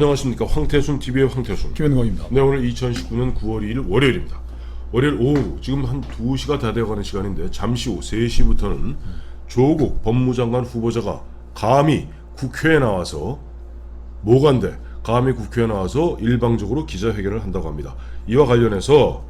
안녕하십니까. 황태순 TV의 황태순. 김현광입니다. 네, 오늘 2019년 9월 2일 월요일입니다. 월요일 오후 지금 한 2시가 다 되어가는 시간인데 잠시 후 3시부터는 조국 법무장관 후보자가 감히 국회에 나와서 모간대 감히 국회에 나와서 일방적으로 기자회견을 한다고 합니다. 이와 관련해서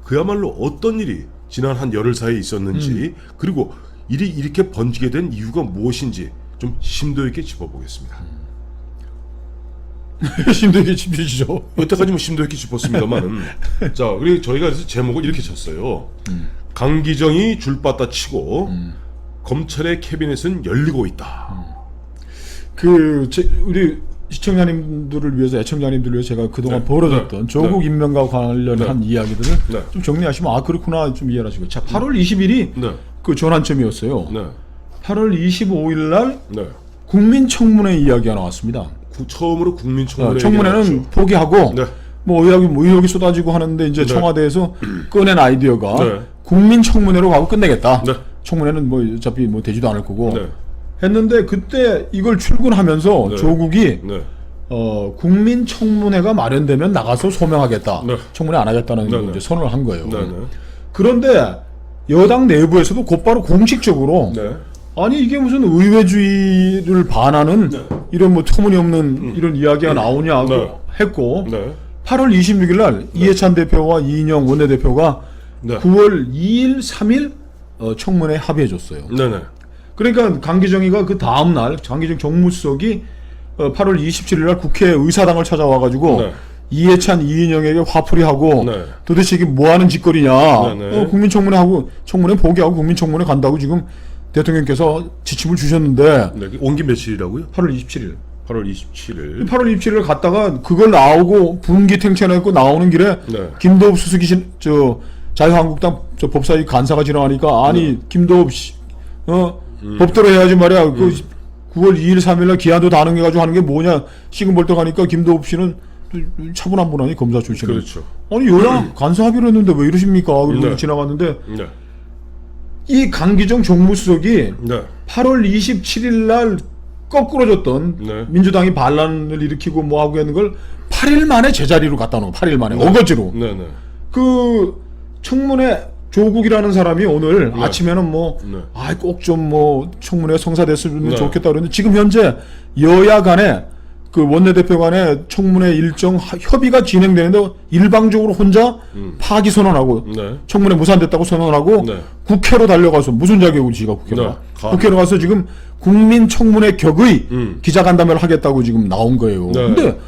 그야말로 어떤 일이 지난 한 열흘 사이에 있었는지 그리고 일이 이렇게 번지게 된 이유가 무엇인지 좀 심도 있게 짚어보겠습니다. 심도 있게 짚으시죠. 여태까지 뭐 심도 있게 짚었습니다만은 자, 그리고 저희가 그래서 제목을 이렇게 쳤어요. 강기정이 줄빠따 치고 검찰의 캐비넷은 열리고 있다. 우리 시청자님들을 위해서, 애청자님들을 위해서 제가 그동안 네. 벌어졌던 네. 조국 네. 임명과 관련한 네. 이야기들을 네. 좀 정리하시면 아 그렇구나 좀 이해를 하시고. 자, 8월 20일이 네. 그 전환점이었어요. 네. 8월 25일 날 네. 국민청문회 이야기가 나왔습니다. 처음으로 국민청문회 청문회는 포기하고 네. 뭐 의혹이 쏟아지고 하는데 이제 네. 청와대에서 꺼낸 아이디어가 네. 국민청문회로 가고 끝내겠다. 네. 청문회는 뭐 어차피 뭐 되지도 않을 거고 네. 했는데 그때 이걸 출근하면서 네. 조국이 네. 국민청문회가 마련되면 나가서 소명하겠다. 네. 청문회 안 하겠다는 네. 이제 선언을 한 거예요. 네. 네. 그런데 여당 내부에서도 곧바로 공식적으로 네. 아니 이게 무슨 의회주의를 반하는 네. 이런 뭐 터무니없는 이런 이야기가 나오냐고 네. 했고 네. 8월 26일 날 이해찬 대표와 이인영 원내대표가 네. 9월 2일, 3일 청문회에 합의해줬어요. 네. 네. 그러니까 강기정이가 그 다음 날 강기정 정무수석이 8월 27일 날 국회 의사당을 찾아와가지고 네. 이해찬, 이인영에게 화풀이하고 네. 도대체 이게 뭐 하는 짓거리냐. 네, 네. 청문회 포기하고 국민청문회 간다고 지금 대통령께서 지침을 주셨는데 네. 온 게 며칠이라고요? 8월 27일. 8월 27일. 8월 27일 갔다가 그걸 나오고 분기탱천했고 나오는 길에 네. 김도읍 수석이 자유한국당 법사위 간사가 지나가니까 아니 김도읍 씨 법대로 해야지 말이야. 그 9월 2일 3일날 기한도 다 넘겨가지고 하는 게 뭐냐 시근벌떡하니까 김도읍 씨는 또 차분한 분 아니 검사 출신은. 그렇죠. 아니 여야 간사 합의를 했는데 왜 이러십니까? 그리고 네. 지나갔는데 네. 이 강기정 정무수석이 네. 8월 27일 날 거꾸로졌던 네. 민주당이 반란을 일으키고 뭐 하고 했는 걸 8일 만에 제자리로 갖다 놓은 8일 만에 어거지로. 네. 네. 그 청문회 조국이라는 사람이 오늘 네. 아침에는 뭐 네. 꼭 좀 뭐 청문회 성사됐으면 네. 좋겠다 그러는데 지금 현재 여야 간에 그 원내대표 간에 청문회 일정 협의가 진행되는데 일방적으로 혼자 파기 선언하고 네. 청문회 무산됐다고 선언하고 네. 국회로 달려가서 무슨 자격으로 지가 국회로 네. 가? 국회로 가서 지금 국민청문회 격의 음. 기자간담회를 하겠다고 지금 나온 거예요. 네. 근데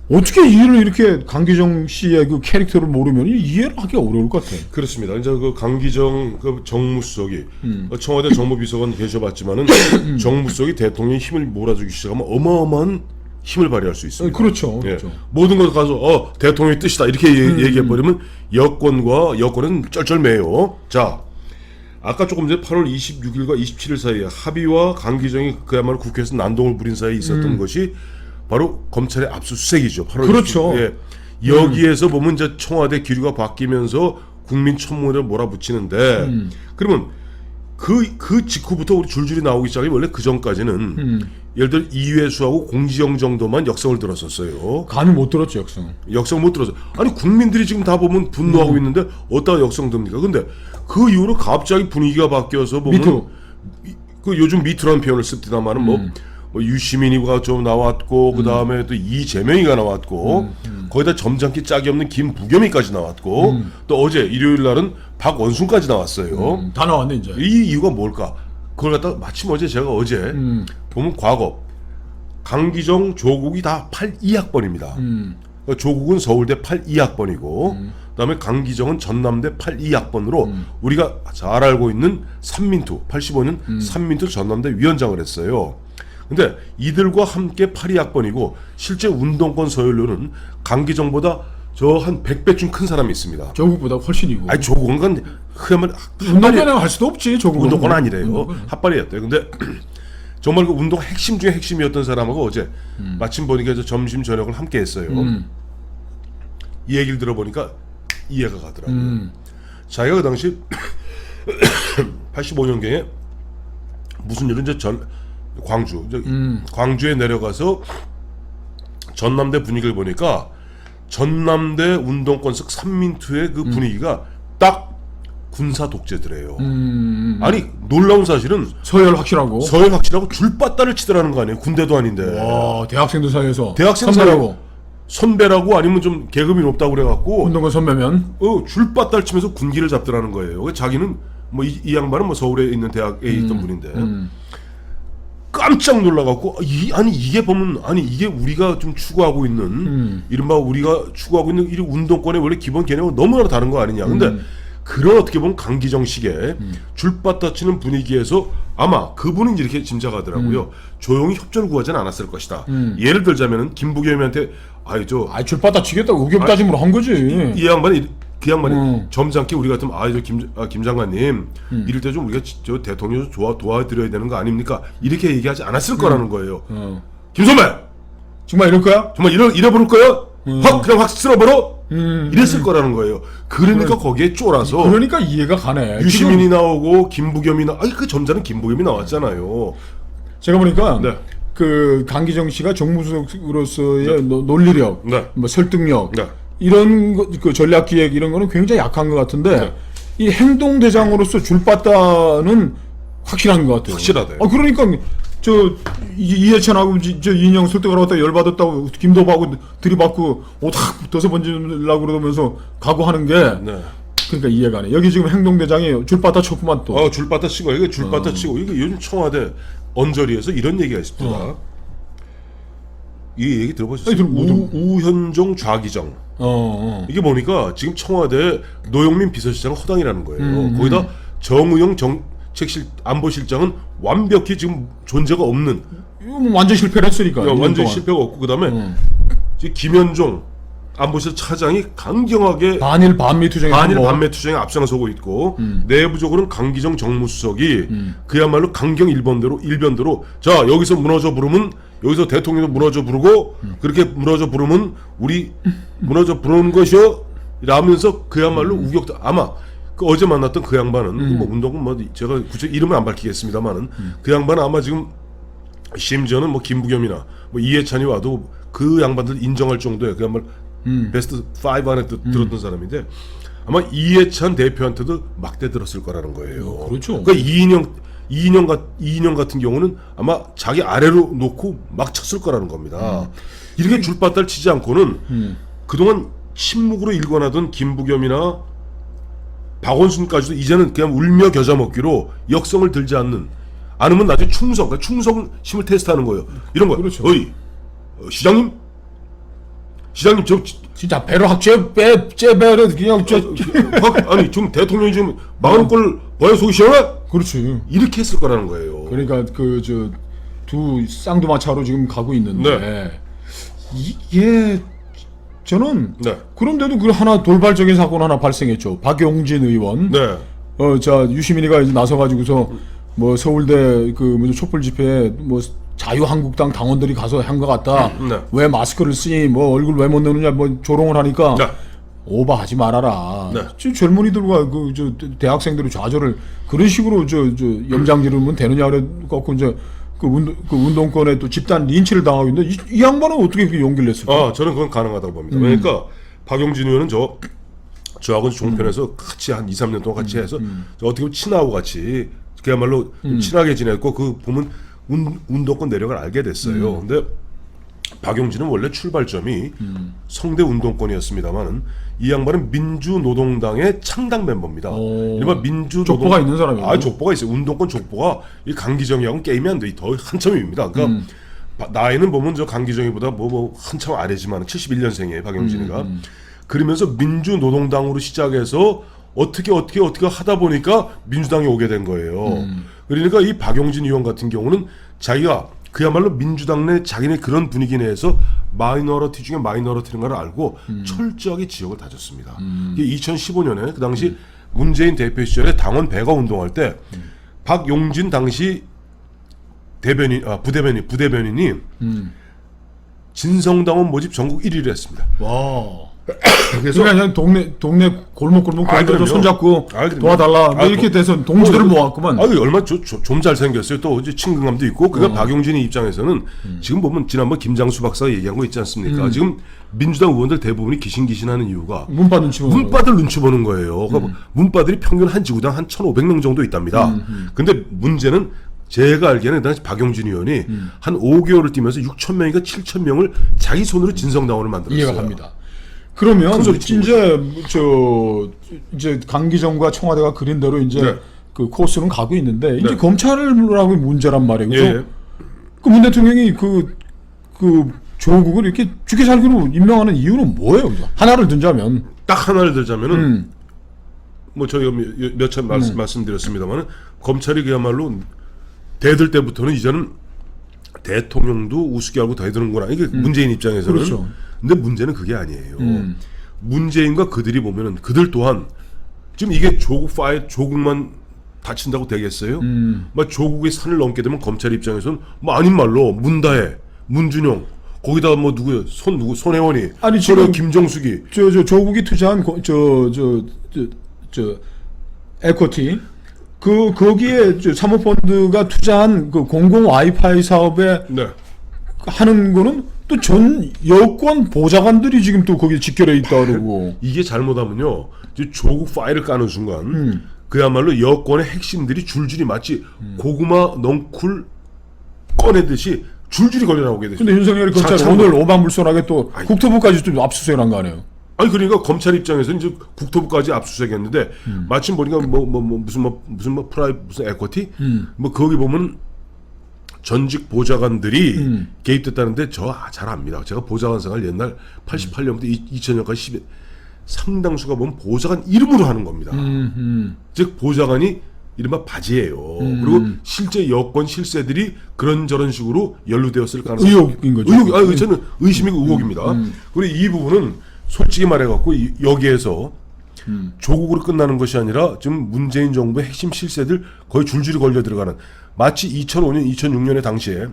어떻게 이해를 이렇게 강기정 씨의 그 캐릭터를 모르면 이해를 하기 어려울 것 같아요. 그렇습니다. 이제 그 강기정 그 정무수석이 청와대 정무비서관 계셔봤지만은 정무수석이 대통령의 힘을 몰아주기 시작하면 어마어마한 힘을 발휘할 수 있습니다. 그렇죠. 예. 그렇죠. 모든 것 가서 대통령의 뜻이다 이렇게 얘기해버리면 여권은 쩔쩔매요. 자, 아까 조금 전에 8월 26일과 27일 사이에 합의와 강기정이 그야말로 국회에서 난동을 부린 사이에 있었던 것이 바로 검찰의 압수수색이죠. 8월 그렇죠. 26일. 예. 여기에서 보면 이제 청와대 기류가 바뀌면서 국민청문회를 몰아붙이는데 그러면 그 직후부터 우리 줄줄이 나오기 시작해 원래 그 전까지는 예를 들어 이회수하고 공지영 정도만 역성을 들었었어요. 감이 못 들었죠 역성. 역성 못 들었어요. 아니 국민들이 지금 다 보면 분노하고 있는데 어디다가 역성 듭니까? 근데 그 이후로 갑자기 분위기가 바뀌어서 보면 미투. 그 요즘 미투라는 표현을 씁니다만은 뭐 유시민이가 좀 나왔고 그 다음에 또 이재명이가 나왔고 거기다 점잖게 짝이 없는 김부겸이까지 나왔고 또 어제 일요일 날은 박원순까지 나왔어요. 다 나왔네 이제. 이 이유가 뭘까? 그걸 갖다 마침 제가 어제 보면 과거 강기정 조국이 다 82학번입니다. 조국은 서울대 82학번이고 그다음에 강기정은 전남대 82학번으로 우리가 잘 알고 있는 삼민투 85년 삼민투 전남대 위원장을 했어요. 근데 이들과 함께 82학번이고 실제 운동권 서열로는 강기정보다 저 한 100배쯤 큰 사람이 있습니다. 조국보다 훨씬이고. 아니 조국은 건 그야말로 운동권에 갈 수도 없지 조국. 운동권 아니래요. 핫발이었대요. 근데 정말 그 운동 핵심 중에 핵심이었던 사람하고 어제 마침 보니까 점심 저녁을 함께 했어요. 이 얘기를 들어보니까 이해가 가더라고요. 자기가 그 당시 85년경에 무슨 일은 광주에 내려가서 전남대 분위기를 보니까 전남대 운동권석 삼민투의 그 분위기가 딱 군사 독재더래요. 아니 놀라운 사실은 서열 확실하고. 서열 확실하고 줄바따를 치더라는 거 아니에요. 군대도 아닌데. 와, 대학생들 사이에서. 대학생 선배라고. 선배라고 아니면 좀 계급이 높다고 그래갖고 운동권 선배면. 줄바따를 치면서 군기를 잡더라는 거예요. 자기는 뭐 이 양반은 뭐 서울에 있는 대학에 있던 분인데 깜짝 놀라갖고 아니 이게 보면 아니 이게 우리가 좀 추구하고 있는 이른바 우리가 추구하고 있는 이 운동권의 원래 기본 개념은 너무나 다른 거 아니냐. 근데 그런 어떻게 보면 강기정식의 줄바따 치는 분위기에서 아마 그분은 이렇게 짐작하더라고요. 조용히 협조를 구하지는 않았을 것이다. 예를 들자면은 김부겸한테 줄바따 치겠다고 의견따짐으로 한 거지. 이 양반이 그 양반이 점잖게 우리 같으면 김 장관님 이럴 때 좀 우리가 저 대통령 도와드려야 되는 거 아닙니까? 이렇게 얘기하지 않았을 거라는 거예요. 김선배 정말 이럴 거야? 정말 이래버릴 거야? 그냥 확 쓸어버려? 이랬을 거라는 거예요. 그러니까 거기에 쫄아서 그러니까 이해가 가네. 유시민이 나오고 김부겸이 그 점잖은 김부겸이 나왔잖아요. 제가 보니까 네. 그 강기정 씨가 정무수석으로서의 논리력, 네. 뭐 설득력 네. 이런 거, 그 전략 기획 이런 거는 굉장히 약한 것 같은데 네. 이 행동 대장으로서 줄바따는 확실한 것 같아요. 확실하대. 그러니까 저 이해찬하고 저 이인영 설득하러 갔다 열받았다고 김도부하고 들이받고 옷 확 벗어 번지려고 그러면서 각오하는 게 네. 그러니까 이해가 안 해. 여기 지금 행동 대장이 줄바따 쳤구만 또. 줄바따 치고 이거 줄바따 치고 이거 요즘 청와대 언저리에서 이런 얘기가 있습니다. 이 얘기 들어보셨어요? 우현종 좌기정. 이게 보니까 지금 청와대 노영민 비서실장 허당이라는 거예요. 거기다 정의용 안보실장은 완벽히 지금 존재가 없는. 이거 뭐 완전 실패를 했으니까. 완전 실패가 없고 그다음에 김현종 안보실 차장이 강경하게 반일 반미 투쟁에 앞장서고 있고 내부적으로는 강기정 정무수석이 그야말로 강경 일변대로 자 여기서 무너져 부르면 여기서 대통령도 무너져 부르고 그렇게 무너져 부르면 우리 무너져 부르는 것이요 라면서 그야말로 우격다 아마 그 어제 만났던 그 양반은 뭐 운동은 뭐 제가 구체 이름은 안 밝히겠습니다만은 그 양반은 아마 지금 심지어는 뭐 김부겸이나 뭐 이해찬이 와도 그 양반들 인정할 정도의 그야말로 베스트 5 안에 들었던 사람인데 아마 이해찬 대표한테도 막대 들었을 거라는 거예요. 그렇죠. 그러니까 이인영 같은 경우는 아마 자기 아래로 놓고 막 쳤을 거라는 겁니다. 이렇게 줄바따를 치지 않고는 그동안 침묵으로 일관하던 김부겸이나 박원순까지도 이제는 그냥 울며 겨자 먹기로 역성을 들지 않으면 나중에 충성심을 테스트하는 거예요. 이런 거. 그렇죠. 시장님 저 진짜 배로 째배로 그냥 아니 지금 대통령이 지금 40골 뭐야 속이 시원해? 그렇지. 이렇게 했을 거라는 거예요. 그러니까 그 저 두 쌍두마차로 지금 가고 있는데 이게 저는 그런데도 그 하나 돌발적인 사건 하나 발생했죠. 박용진 의원. 유시민이가 이제 나서가지고서 뭐 서울대 그 촛불 집회에 뭐 자유한국당 당원들이 가서 한 것 같다. 왜 마스크를 쓰니 뭐 얼굴 왜 못 내느냐 뭐 조롱을 하니까 오버하지 말아라. 지금 젊은이들과 그 저 대학생들이 좌절을 그런 식으로 저 염장 지르면 되느냐 그래 갖고 이제 그 운동권에 또 집단 린치를 당하고 있는데 이 양반은 어떻게 그 용기를 냈을까? 저는 그건 가능하다고 봅니다. 그러니까 박용진 의원은 저하고 종편에서 같이 한 2, 3년 동안 같이 해서 어떻게 보면 친하고 같이 그야말로 친하게 지냈고 그 보면 운동권 내력을 알게 됐어요. 근데 박용진은 원래 출발점이 성대 운동권이었습니다만은 이 양반은 민주노동당의 창당 멤버입니다. 일반 족보가 있는 사람이에요. 족보가 있어요. 운동권 족보가 이 강기정이하고는 게임이 안 돼. 더 한참입니다. 그러니까 나이는 보면 저 강기정이보다 뭐 한참 아래지만 71년생이에요. 박용진이가. 그러면서 민주노동당으로 시작해서 어떻게 하다 보니까 민주당에 오게 된 거예요. 그러니까 이 박용진 의원 같은 경우는 자기가 그야말로 민주당 내 자기네 그런 분위기 내에서 마이너리티 중에 마이너리티인 걸 알고 철저하게 지역을 다졌습니다. 2015년에 그 당시 문재인 대표 시절에 당원 배거 운동할 때 박용진 당시 부대변인이 진성당원 모집 전국 1위를 했습니다. 와. 그래서 그냥 동네 골목골목 아, 그런 데서 그럼요. 손잡고 아, 그럼요. 도와달라 뭐 아, 이렇게 돼서 동지들을 모았구만. 아, 얼마 좀 잘생겼어요. 또 이제 친근감도 있고. 그러니까 박용진의 입장에서는 지금 보면 지난번 김장수 박사가 얘기한 거 있지 않습니까? 지금 민주당 의원들 대부분이 기신기신하는 이유가 문바 눈치 보는 문바들 눈치 보는 거예요. 그러니까 문바들이 평균 한 지구당 한 1,500명 정도 있답니다. 근데 문제는 제가 알기에는 당시 박용진 의원이 한 5개월을 뛰면서 6,000명인가 7,000명을 자기 손으로 진성당원을 만들었어요. 이해가 갑니다. 그러면 큰 소리 치는 이제 강기정과 청와대가 그린 대로 이제 네. 그 코스는 가고 있는데 이제 네. 검찰하고 문제란 말이에요. 그죠? 예. 그 문 대통령이 그 조국을 이렇게 죽게 살기로 임명하는 이유는 뭐예요? 그죠? 하나를 든자면 딱 하나를 들자면은 뭐 저희가 몇 차 말씀드렸습니다만은 검찰이 그야말로 대들 때부터는 이제는 대통령도 우습게 알고 대드는구나. 이게 문재인 입장에서는. 그렇죠. 근데 문제는 그게 아니에요. 문재인과 그들이 보면은 그들 또한 지금 이게 조국만 다친다고 되겠어요? 막 조국의 산을 넘게 되면 검찰 입장에서는 뭐 아닌 말로 문다혜, 문준용 거기다가 뭐 누구요? 손혜원이, 아니, 지금 김정숙이 조국이 투자한 에코티 거기에 사모펀드가 투자한 그 공공 와이파이 사업에 네. 하는 거는 또 전 여권 보좌관들이 지금 또 거기에 직결해 있다 그러고. 이게 잘못하면요, 이제 조국 파일을 까는 순간 그야말로 여권의 핵심들이 줄줄이 마치 고구마 넝쿨 꺼내듯이 줄줄이 걸려 나오게 되죠. 근데 윤석열이 검찰 오늘 오만불손하게 또 국토부까지 또 압수수색한 거 아니에요? 아니 그러니까 검찰 입장에서는 이제 국토부까지 압수수색했는데 마침 보니까 무슨 에코티 뭐 거기 보면 전직 보좌관들이 개입됐다는데 저 잘 압니다. 제가 보좌관 생활 옛날 88년부터 2000년까지 상당수가 보면 보좌관 이름으로 하는 겁니다. 즉 보좌관이 이른바 바지예요. 그리고 실제 여권 실세들이 그런저런 식으로 연루되었을 가능성이 의혹인 거죠. 저는 의심이고 의혹입니다. 그리고 이 부분은 솔직히 말해갖고 여기에서 조국으로 끝나는 것이 아니라 지금 문재인 정부의 핵심 실세들 거의 줄줄이 걸려 들어가는, 마치 2005년, 2006년에 당시에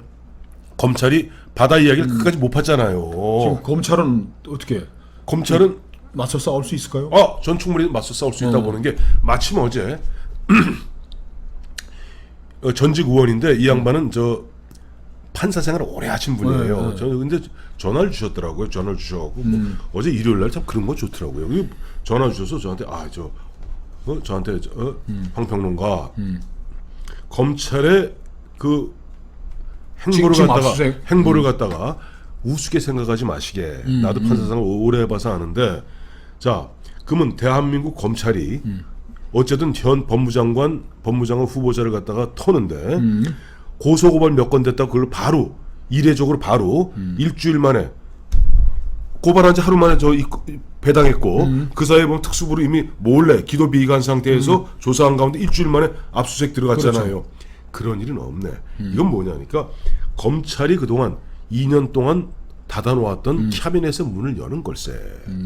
검찰이 바다 이야기를 끝까지 못 팠잖아요. 지금 검찰은 어떻게? 검찰은 맞서 싸울 수 있을까요? 전 충분히 맞서 싸울 수 있다고 보는 게, 마침 어제 전직 의원인데 이 양반은 저 판사 생활을 오래 하신 분이에요. 저 근데 전화를 주셨더라고요. 전화를 주셔갖고 어제 일요일 날 참 그런 거 좋더라고요. 전화 주셔서 저한테 황평론가 검찰의 그 행보를 갖다가 우습게 생각하지 마시게. 나도 판사 생활 오래 해봐서 아는데, 자 그러면 대한민국 검찰이 어쨌든 현 법무장관 후보자를 갖다가 터는데 고소고발 몇 건 됐다고 그걸 바로 이례적으로 바로 일주일 만에 고발한 지 하루 만에 배당했고 그 사이에 보면 특수부로 이미 몰래 기도 비의관 상태에서 조사한 가운데 일주일 만에 압수수색 들어갔잖아요. 그렇죠. 그런 일은 없네. 이건 뭐냐니까 검찰이 그동안 2년 동안 닫아놓았던 캐비넷의 문을 여는 걸세.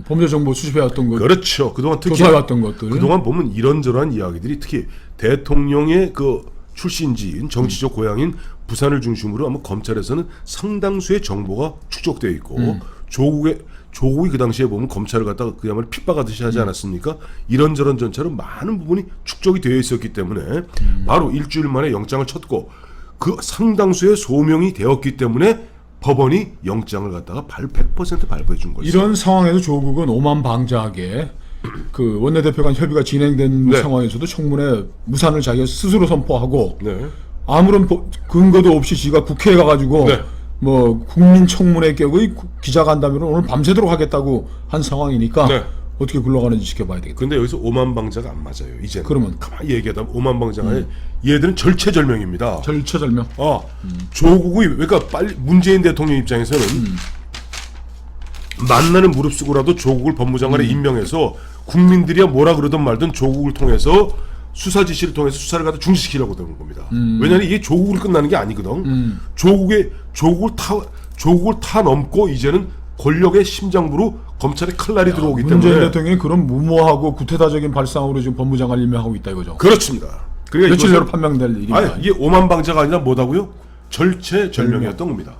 범죄정보 수집해왔던 것, 그렇죠. 그동안 특히 조사해왔던 것들. 그동안 보면 이런저런 이야기들이 특히 대통령의 그 출신지인 정치적 고향인 부산을 중심으로 아마 검찰에서는 상당수의 정보가 축적되어 있고 조국이 그 당시에 보면 검찰을 갖다가 그야말로 핍박하듯이 하지 않았습니까? 이런저런 전차로 많은 부분이 축적이 되어 있었기 때문에 바로 일주일 만에 영장을 쳤고 그 상당수의 소명이 되었기 때문에 법원이 영장을 갖다가 100% 발부해 준 거죠. 이런 상황에서 조국은 오만방자하게 그 원내대표 간 협의가 진행된 상황에서도 청문회 무산을 자기가 스스로 선포하고 아무런 근거도 없이 지가 국회에 가가지고 뭐 국민청문회 격의 기자간담회를 오늘 밤새도록 하겠다고 한 상황이니까 어떻게 굴러가는지 지켜봐야 되겠다. 근데 여기서 오만방자가 안 맞아요. 이제는. 그러면 가만히 얘기하다 오만방자가 얘들은 절체절명입니다. 절체절명. 조국이 그러니까 빨리 문재인 대통령 입장에서는 만나는 무릅쓰고라도 조국을 법무장관에 임명해서 국민들이야 뭐라 그러든 말든 조국을 통해서 수사 지시를 통해서 수사를 갖다 중지시키려고 되는 겁니다. 왜냐하면 이게 조국으로 끝나는 게 아니거든. 조국을 타 넘고 이제는 권력의 심장부로 검찰의 칼날이 들어오기 때문에 문재인 대통령이 그런 무모하고 구태다적인 발상으로 지금 법무장관을 임명하고 있다 이거죠. 그렇습니다. 그러니까 며칠 내로 판명될 일입니다. 이게 오만방자가 아니라 뭐다고요? 절체절명이었던 겁니다.